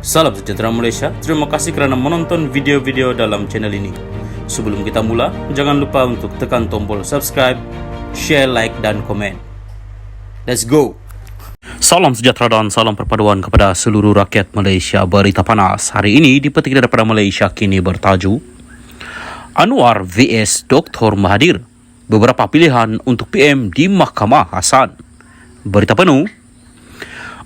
Salam sejahtera Malaysia, terima kasih kerana menonton video-video dalam channel ini. Sebelum kita mula, jangan lupa untuk tekan tombol subscribe, share, like dan komen. Let's go! Salam sejahtera dan salam perpaduan kepada seluruh rakyat Malaysia. Berita panas hari ini dipetik daripada Malaysia kini bertajuk Anwar vs Dr. Mahathir. Beberapa pilihan untuk PM di Mahkamah Hassan. Berita penuh.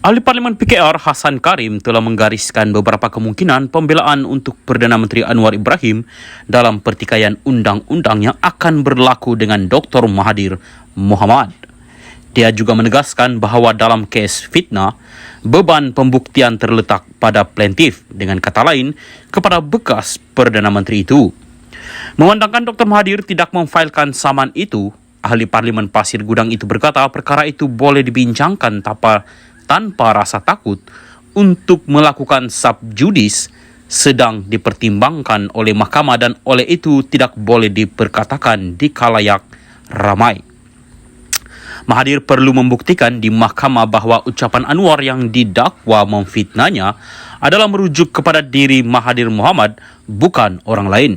Ahli Parlimen PKR Hassan Karim telah menggariskan beberapa kemungkinan pembelaan untuk Perdana Menteri Anwar Ibrahim dalam pertikaian undang-undang yang akan berlaku dengan Dr. Mahathir Mohamad. Dia juga menegaskan bahawa dalam kes fitnah, beban pembuktian terletak pada plaintiff, dengan kata lain, kepada bekas Perdana Menteri itu. Memandangkan Dr. Mahathir tidak memfailkan saman itu, Ahli Parlimen Pasir Gudang itu berkata perkara itu boleh dibincangkan tanpa rasa takut untuk melakukan subjudis sedang dipertimbangkan oleh mahkamah dan oleh itu tidak boleh diperkatakan di khalayak ramai. Mahathir perlu membuktikan di mahkamah bahawa ucapan Anwar yang didakwa memfitnahnya adalah merujuk kepada diri Mahathir Mohamad, bukan orang lain.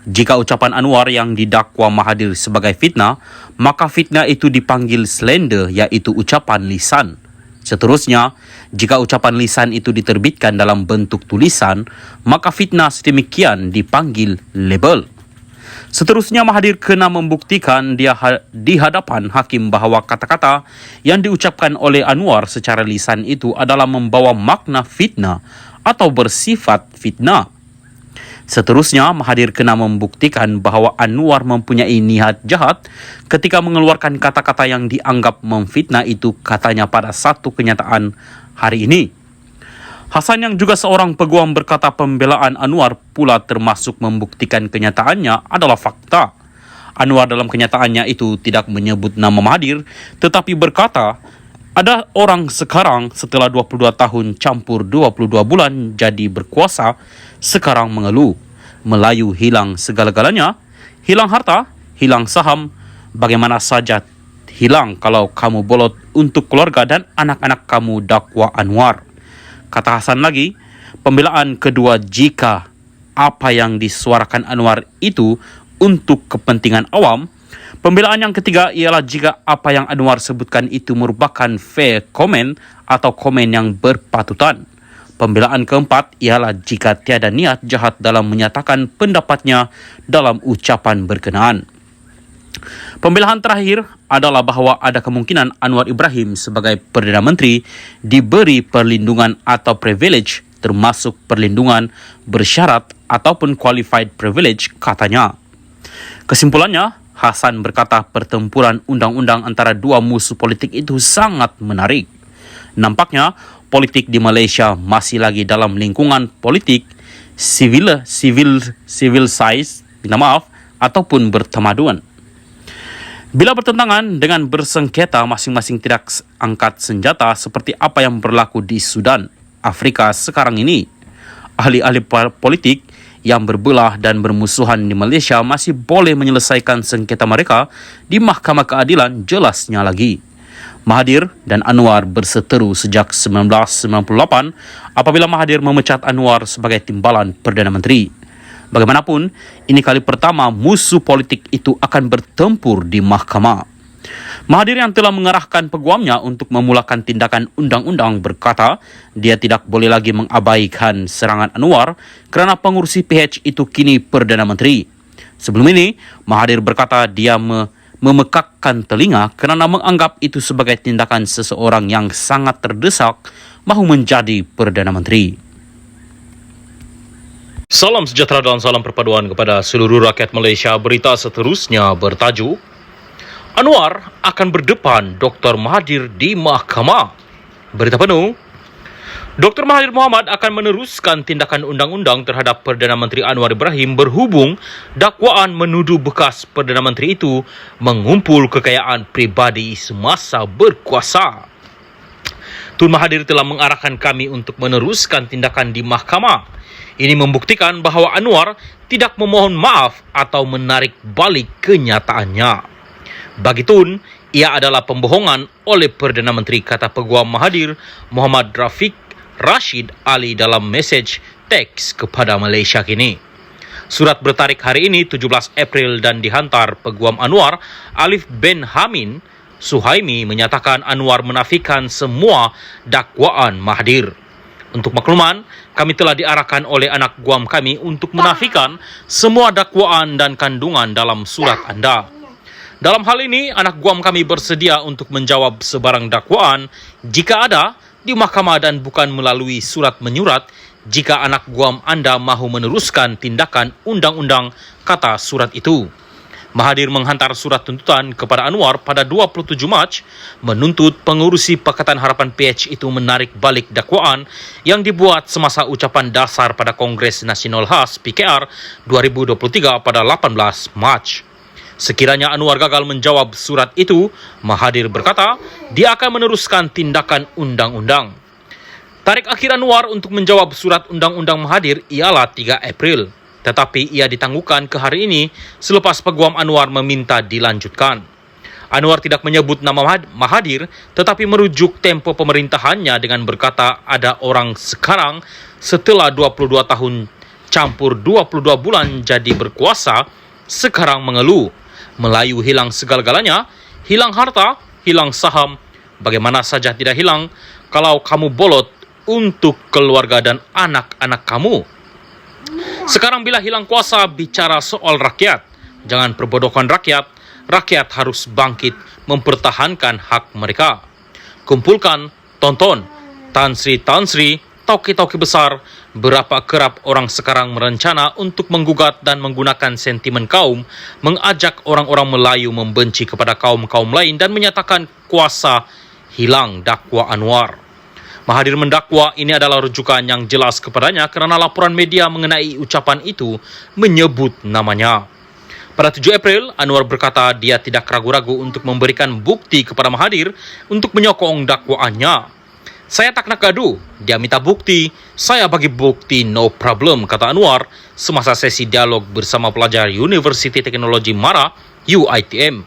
Jika ucapan Anwar yang didakwa Mahathir sebagai fitnah, maka fitnah itu dipanggil slander, iaitu ucapan lisan. Seterusnya, jika ucapan lisan itu diterbitkan dalam bentuk tulisan, maka fitnah sedemikian dipanggil label. Seterusnya, Mahathir kena membuktikan di hadapan hakim bahawa kata-kata yang diucapkan oleh Anwar secara lisan itu adalah membawa makna fitnah atau bersifat fitnah. Seterusnya, Mahathir kena membuktikan bahawa Anwar mempunyai niat jahat ketika mengeluarkan kata-kata yang dianggap memfitnah itu, katanya pada satu kenyataan hari ini. Hassan yang juga seorang peguam berkata pembelaan Anwar pula termasuk membuktikan kenyataannya adalah fakta. Anwar dalam kenyataannya itu tidak menyebut nama Mahathir, tetapi berkata, ada orang sekarang setelah 22 tahun campur 22 bulan jadi berkuasa, sekarang mengeluh. Melayu hilang segala-galanya, hilang harta, hilang saham, bagaimana saja hilang kalau kamu bolot untuk keluarga dan anak-anak kamu, dakwa Anwar. Kata Hassan lagi, pembelaan kedua jika apa yang disuarakan Anwar itu untuk kepentingan awam. Pembelaan yang ketiga ialah jika apa yang Anwar sebutkan itu merupakan fair comment atau komen yang berpatutan. Pembelaan keempat ialah jika tiada niat jahat dalam menyatakan pendapatnya dalam ucapan berkenaan. Pembelaan terakhir adalah bahawa ada kemungkinan Anwar Ibrahim sebagai Perdana Menteri diberi perlindungan atau privilege, termasuk perlindungan bersyarat ataupun qualified privilege, katanya. Kesimpulannya, Hassan berkata pertempuran undang-undang antara dua musuh politik itu sangat menarik. Nampaknya politik di Malaysia masih lagi dalam lingkungan politik civilized, ataupun bertemaduan. Bila bertentangan dengan bersengketa, masing-masing tidak angkat senjata seperti apa yang berlaku di Sudan, Afrika sekarang ini. Ahli-ahli politik yang berbelah dan bermusuhan di Malaysia masih boleh menyelesaikan sengketa mereka di Mahkamah Keadilan, jelasnya lagi. Mahathir dan Anwar berseteru sejak 1998 apabila Mahathir memecat Anwar sebagai timbalan Perdana Menteri. Bagaimanapun, ini kali pertama musuh politik itu akan bertempur di mahkamah. Mahathir yang telah mengarahkan peguamnya untuk memulakan tindakan undang-undang berkata dia tidak boleh lagi mengabaikan serangan Anwar kerana pengurusi PH itu kini Perdana Menteri. Sebelum ini, Mahathir berkata dia memekakkan telinga kerana menganggap itu sebagai tindakan seseorang yang sangat terdesak mahu menjadi Perdana Menteri. Salam sejahtera dan salam perpaduan kepada seluruh rakyat Malaysia. Berita seterusnya bertajuk Anwar akan berdepan Dr. Mahathir di mahkamah. Berita penuh. Dr. Mahathir Mohamad akan meneruskan tindakan undang-undang terhadap Perdana Menteri Anwar Ibrahim berhubung dakwaan menuduh bekas Perdana Menteri itu mengumpul kekayaan pribadi semasa berkuasa. Tun Mahathir telah mengarahkan kami untuk meneruskan tindakan di mahkamah. Ini membuktikan bahawa Anwar tidak memohon maaf atau menarik balik kenyataannya. Bagi Tun, ia adalah pembohongan oleh Perdana Menteri, kata Peguam Mahathir Muhammad Rafiq Rashid Ali dalam mesej teks kepada Malaysia kini. Surat bertarik hari ini 17 April dan dihantar Peguam Anwar Alif bin Hamin Suhaimi menyatakan Anwar menafikan semua dakwaan Mahathir. Untuk makluman, kami telah diarahkan oleh anak guam kami untuk menafikan semua dakwaan dan kandungan dalam surat anda. Dalam hal ini, anak guam kami bersedia untuk menjawab sebarang dakwaan jika ada di mahkamah dan bukan melalui surat menyurat jika anak guam anda mahu meneruskan tindakan undang-undang, kata surat itu. Mahathir menghantar surat tuntutan kepada Anwar pada 27 Mac menuntut pengurusi Pakatan Harapan PH itu menarik balik dakwaan yang dibuat semasa ucapan dasar pada Kongres Nasional Khas PKR 2023 pada 18 Mac. Sekiranya Anwar gagal menjawab surat itu, Mahathir berkata dia akan meneruskan tindakan undang-undang. Tarikh akhir Anwar untuk menjawab surat undang-undang Mahathir ialah 3 April, tetapi ia ditangguhkan ke hari ini selepas Peguam Anwar meminta dilanjutkan. Anwar tidak menyebut nama Mahathir, tetapi merujuk tempo pemerintahannya dengan berkata ada orang sekarang setelah 22 tahun campur 22 bulan jadi berkuasa, sekarang mengeluh. Melayu hilang segala-galanya, hilang harta, hilang saham, bagaimana saja tidak hilang kalau kamu bolot untuk keluarga dan anak-anak kamu. Sekarang bila hilang kuasa, bicara soal rakyat. Jangan perbodohkan rakyat. Rakyat harus bangkit mempertahankan hak mereka. Kumpulkan, tonton. Tan Sri, tauke-tauke besar, berapa kerap orang sekarang merencana untuk menggugat dan menggunakan sentimen kaum, mengajak orang-orang Melayu membenci kepada kaum-kaum lain dan menyatakan kuasa hilang dakwa Anwar. Mahathir mendakwa ini adalah rujukan yang jelas kepadanya kerana laporan media mengenai ucapan itu menyebut namanya. Pada 7 April, Anwar berkata dia tidak ragu-ragu untuk memberikan bukti kepada Mahathir untuk menyokong dakwaannya. Saya tak nak gaduh, dia minta bukti, saya bagi bukti, no problem, kata Anwar semasa sesi dialog bersama pelajar Universiti Teknologi MARA UiTM.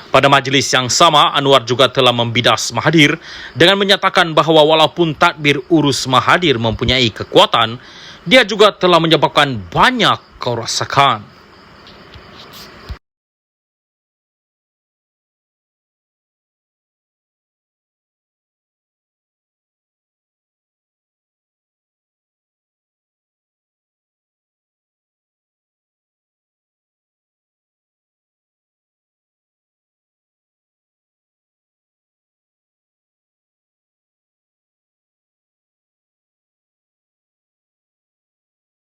Pada majlis yang sama, Anwar juga telah membidas Mahathir dengan menyatakan bahawa walaupun tadbir urus Mahathir mempunyai kekuatan, dia juga telah menyebabkan banyak kerosakan.